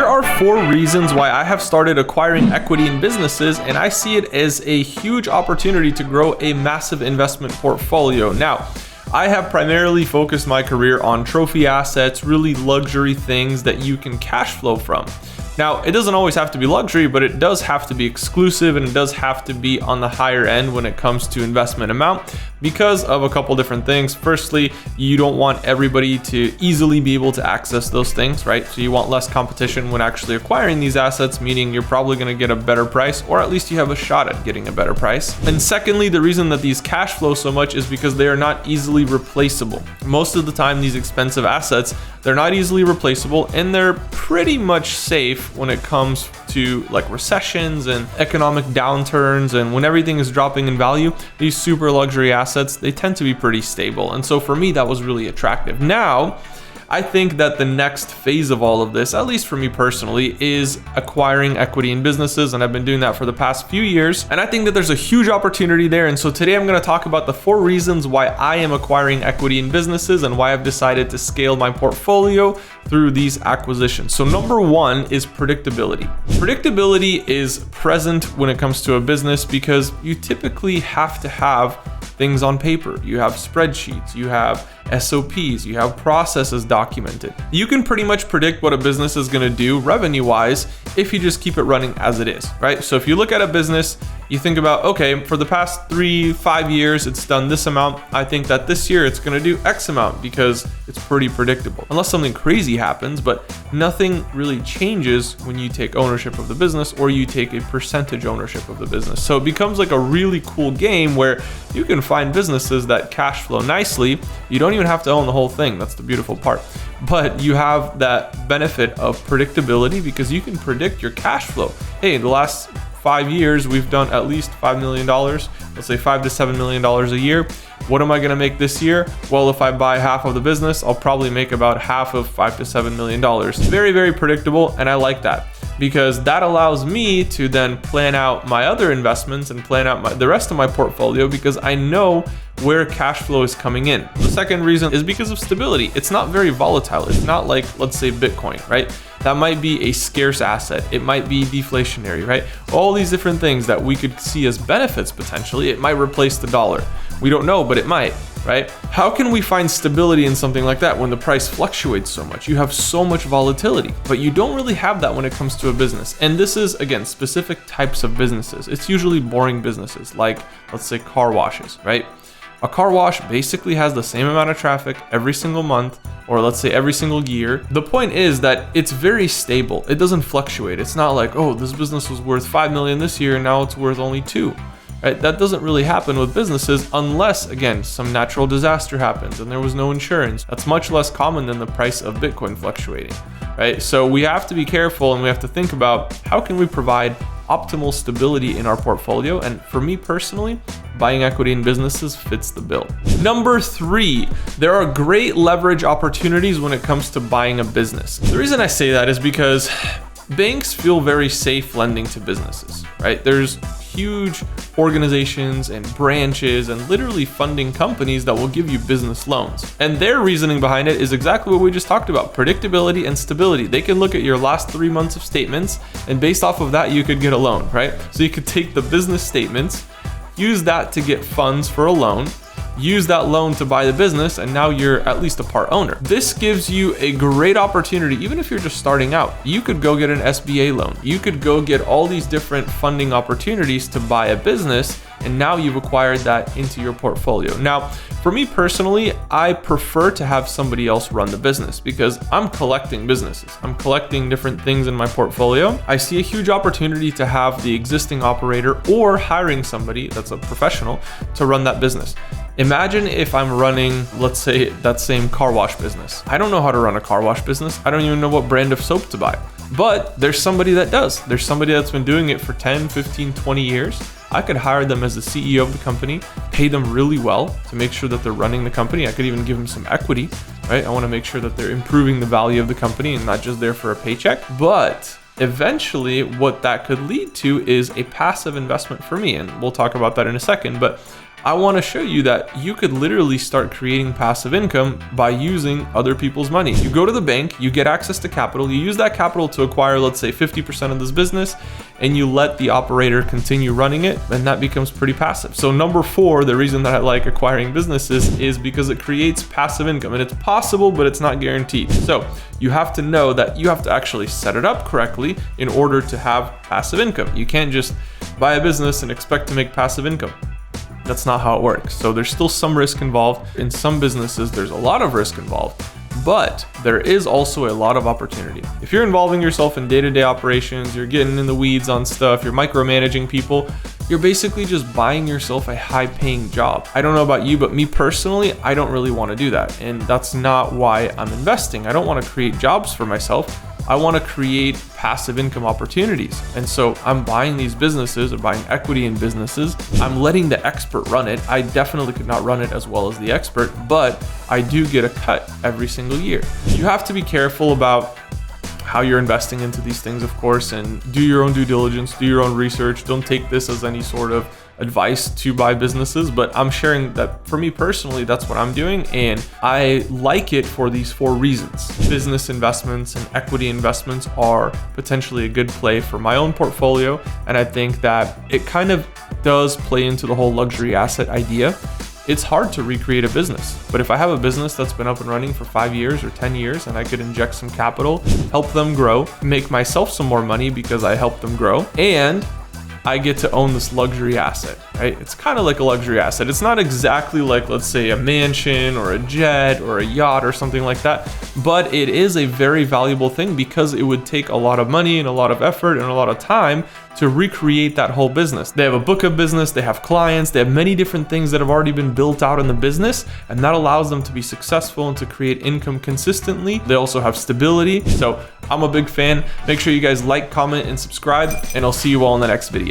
Here are 4 reasons why I have started acquiring equity in businesses, and I see it as a huge opportunity to grow a massive investment portfolio. Now, I have primarily focused my career on trophy assets, really luxury things that you can cash flow from. Now, it doesn't always have to be luxury, but it does have to be exclusive, and it does have to be on the higher end when it comes to investment amount because of a couple different things. Firstly, you don't want everybody to easily be able to access those things, right? So you want less competition when actually acquiring these assets, meaning you're probably going to get a better price, or at least you have a shot at getting a better price. And secondly, the reason that these cash flow so much is because they are not easily replaceable. Most of the time, these expensive assets, they're not easily replaceable, and they're pretty much safe when it comes to like recessions and economic downturns, and when everything is dropping in value, these super luxury assets, they tend to be pretty stable. And so for me, that was really attractive. Now, I think that the next phase of all of this, at least for me personally, is acquiring equity in businesses, and I've been doing that for the past few years, and I think that there's a huge opportunity there. And so today I'm going to talk about the 4 reasons why I am acquiring equity in businesses and why I've decided to scale my portfolio through these acquisitions. So number 1 is predictability. Predictability is present when it comes to a business because you typically have to have things on paper. You have spreadsheets, you have SOPs, you have processes documented. You can pretty much predict what a business is going to do revenue-wise if you just keep it running as it is, right? So if you look at a business, you think about, okay, for the past 3-5 years, it's done this amount. I think that this year it's going to do X amount because it's pretty predictable. Unless something crazy happens, but nothing really changes when you take ownership of the business or you take a percentage ownership of the business. So it becomes like a really cool game where you can find businesses that cash flow nicely. You don't even have to own the whole thing. That's the beautiful part. But you have that benefit of predictability because you can predict your cash flow. Hey, the last 5 years, we've done at least $5 million, let's say $5 to $7 million a year. What am I going to make this year? Well, if I buy half of the business, I'll probably make about half of $5 to $7 million. Very, very predictable, and I like that because that allows me to then plan out my other investments and plan out the rest of my portfolio because I know where cash flow is coming in. The second reason is because of stability. It's not very volatile. It's not like, let's say, Bitcoin, right? That might be a scarce asset. It might be deflationary, right? All these different things that we could see as benefits potentially. It might replace the dollar. We don't know, but it might, right? How can we find stability in something like that when the price fluctuates so much? You have so much volatility, but you don't really have that when it comes to a business. And this is, again, specific types of businesses. It's usually boring businesses like, let's say, car washes, right? A car wash basically has the same amount of traffic every single month, or let's say every single year. The point is that it's very stable. It doesn't fluctuate. It's not like, oh, this business was worth 5 million this year and now it's worth only 2. Right? That doesn't really happen with businesses unless, again, some natural disaster happens and there was no insurance. That's much less common than the price of Bitcoin fluctuating, right? So we have to be careful and we have to think about how can we provide optimal stability in our portfolio. And for me personally, buying equity in businesses fits the bill. Number 3, there are great leverage opportunities when it comes to buying a business. The reason I say that is because banks feel very safe lending to businesses, right? There's huge organizations and branches and literally funding companies that will give you business loans. And their reasoning behind it is exactly what we just talked about, predictability and stability. They can look at your last 3 months of statements, and based off of that, you could get a loan, right? So you could take the business statements, use that to get funds for a loan, use that loan to buy the business, and now you're at least a part owner. This gives you a great opportunity. Even if you're just starting out, you could go get an SBA loan. You could go get all these different funding opportunities to buy a business, and now you've acquired that into your portfolio. Now, for me personally, I prefer to have somebody else run the business because I'm collecting businesses. I'm collecting different things in my portfolio. I see a huge opportunity to have the existing operator or hiring somebody that's a professional to run that business. Imagine if I'm running, let's say, that same car wash business. I don't know how to run a car wash business. I don't even know what brand of soap to buy. But there's somebody that does. There's somebody that's been doing it for 10, 15, 20 years. I could hire them as the CEO of the company, pay them really well to make sure that they're running the company. I could even give them some equity, right? I want to make sure that they're improving the value of the company and not just there for a paycheck. But eventually what that could lead to is a passive investment for me. And we'll talk about that in a second. But I want to show you that you could literally start creating passive income by using other people's money. You go to the bank, you get access to capital, you use that capital to acquire, let's say 50% of this business, and you let the operator continue running it, and that becomes pretty passive. So number 4, the reason that I like acquiring businesses is because it creates passive income, and it's possible, but it's not guaranteed. So you have to know that you have to actually set it up correctly in order to have passive income. You can't just buy a business and expect to make passive income. That's not how it works. So there's still some risk involved. In some businesses, there's a lot of risk involved, but there is also a lot of opportunity. If you're involving yourself in day-to-day operations, you're getting in the weeds on stuff, you're micromanaging people, you're basically just buying yourself a high-paying job. I don't know about you, but me personally, I don't really want to do that. And that's not why I'm investing. I don't want to create jobs for myself. I want to create passive income opportunities. And so I'm buying these businesses or buying equity in businesses. I'm letting the expert run it. I definitely could not run it as well as the expert, but I do get a cut every single year. You have to be careful about how you're investing into these things, of course, and do your own due diligence, do your own research. Don't take this as any sort of advice to buy businesses, but I'm sharing that for me personally, that's what I'm doing. And I like it for these 4 reasons. Business investments and equity investments are potentially a good play for my own portfolio. And I think that it kind of does play into the whole luxury asset idea. It's hard to recreate a business, but if I have a business that's been up and running for 5 years or 10 years and I could inject some capital, help them grow, make myself some more money because I helped them grow, and I get to own this luxury asset, right? It's kind of like a luxury asset. It's not exactly like, let's say, a mansion or a jet or a yacht or something like that, but it is a very valuable thing because it would take a lot of money and a lot of effort and a lot of time to recreate that whole business. They have a book of business, they have clients, they have many different things that have already been built out in the business, and that allows them to be successful and to create income consistently. They also have stability. So I'm a big fan. Make sure you guys like, comment, and subscribe, and I'll see you all in the next video.